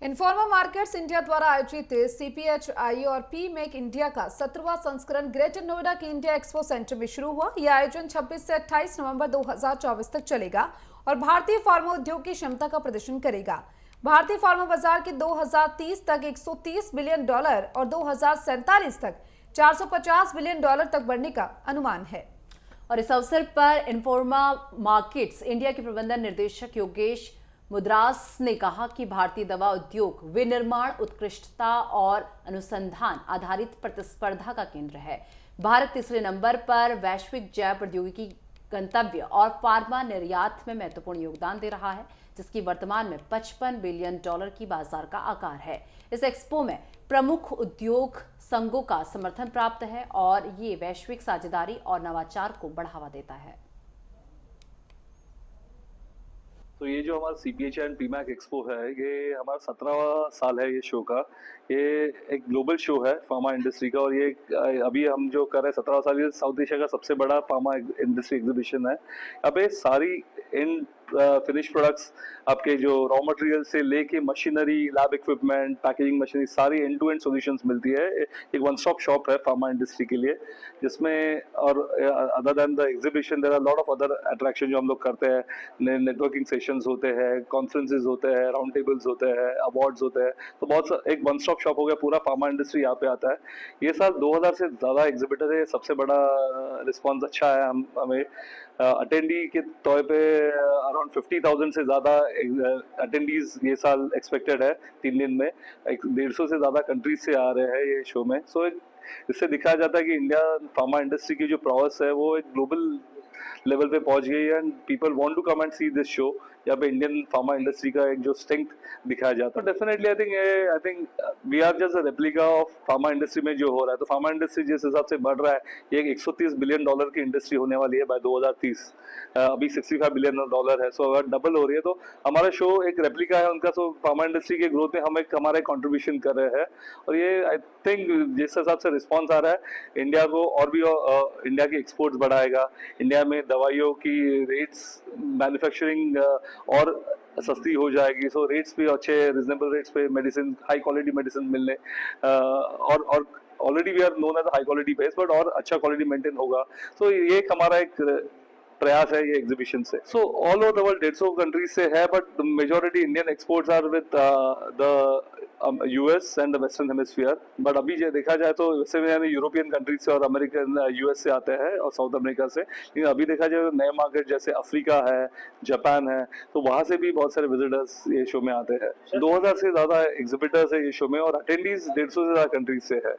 इन्फॉर्मा markets India द्वारा आयोजित सीपीएचआई और पी मेक इंडिया का 17वां संस्करण ग्रेटर नोएडा के इंडिया एक्सपो सेंटर में शुरू हुआ। यह आयोजन 26 से 28 नवंबर 2024 तक चलेगा और भारतीय फार्मा उद्योग की क्षमता का प्रदर्शन करेगा। भारतीय फार्मा बाजार के 2030 तक $130 बिलियन और 2047 तक $450 बिलियन तक बढ़ने का अनुमान है। और इस अवसर पर इन्फॉर्मा मार्केट्स इंडिया के प्रबंधन निर्देशक योगेश मुद्रास ने कहा कि भारतीय दवा उद्योग विनिर्माण, उत्कृष्टता और अनुसंधान आधारित प्रतिस्पर्धा का केंद्र है। भारत तीसरे नंबर पर वैश्विक जैव प्रौद्योगिकी गंतव्य और फार्मा निर्यात में महत्वपूर्ण योगदान दे रहा है, जिसकी वर्तमान में $55 बिलियन की बाजार का आकार है। इस एक्सपो में प्रमुख उद्योग संघों का समर्थन प्राप्त है और ये वैश्विक साझेदारी और नवाचार को बढ़ावा देता है। तो ये जो हमारा सीपीएचआई एंड पीमैक एक्सपो है, ये हमारा 17वां साल है ये शो का। ये एक ग्लोबल शो है फार्मा इंडस्ट्री का, और ये अभी हम जो कर रहे हैं 17वां साल, ये साउथ एशिया का सबसे बड़ा फार्मा इंडस्ट्री एग्जीबिशन है। यहाँ पे सारी इन फिनिश प्रोडक्ट्स, आपके जो रॉ मटेरियल से लेके machinery, lab equipment, packaging machinery, सारी एंड टू एंड सॉल्यूशंस मिलती है। एक वन स्टॉप शॉप है फार्मा इंडस्ट्री के लिए, जिसमें और other than the exhibition there are lot of other attraction जो हम लोग करते हैं। नेटवर्किंग सेशंस होते हैं, कॉन्फ्रेंसेज होते हैं, राउंड टेबल्स होते हैं, अवार्ड्स होते हैं। तो बहुत एक वन स्टॉप शॉप हो गया, पूरा फार्मा इंडस्ट्री यहाँ पे आता है। ये साल 2000 से ज़्यादा एग्जिबिटर है, सबसे बड़ा रिस्पॉन्स अच्छा है। हमें अटेंडी के तौर पे अराउंड 50,000 से ज़्यादा अटेंडीज ये साल एक्सपेक्टेड है। 3 दिन में 150 से ज़्यादा कंट्रीज से आ रहे हैं ये शो में। सो इससे दिखाया जाता है कि इंडिया फार्मा इंडस्ट्री की जो प्रॉस है वो एक ग्लोबल लेवल पे पहुंच गई है, and people want to come and see this show. यहाँ पे इंडियन फार्मा इंडस्ट्री का एक जो स्ट्रेंथ दिखाया जाता है। Definitely I think we are just a replica of pharma industry में जो हो रहा है। तो फार्मा इंडस्ट्री जिस हिसाब से बढ़ रहा है, ये एक $130 बिलियन की इंडस्ट्री होने वाली है बाय 2030। अभी $65 बिलियन है। सो अगर डबल हो रही है तो हमारा शो एक रेप्लिका है उनका। सो फार्मा इंडस्ट्री के ग्रोथ में हम एक हमारा कॉन्ट्रीब्यूशन कर रहे हैं, और ये आई थिंक जिस हिसाब से रिस्पॉन्स आ रहा है इंडिया को और भी इंडिया की एक्सपोर्ट्स बढ़ाएगा। इंडिया में दवाइयों की रेट्स, मैन्युफैक्चरिंग और सस्ती हो जाएगी। सो रेट्स भी अच्छे, रिजनेबल रेट्स पे मेडिसिन, हाई क्वालिटी मेडिसिन मिलने, और already we are known as high quality base, but और अच्छा क्वालिटी मेंटेन होगा। सो ये एक हमारा एक प्रयास है ये एग्जीबिशन से। So all over the world 150 countries से है, but majority Indian exports are with the US and the western hemisphere. But अभी जो देखा जाए तो वैसे में यूरोपियन कंट्रीज से और अमेरिकन यूएस से आते हैं और साउथ अमेरिका से। लेकिन अभी देखा जाए नए मार्केट जैसे अफ्रीका है, जापान है, तो वहाँ से भी बहुत सारे विजिटर्स ये शो में आते हैं। 2000 से ज़्यादा एग्जिबिटर्स है ये शो में, और अटेंडीज 150 से ज़्यादा कंट्रीज से है।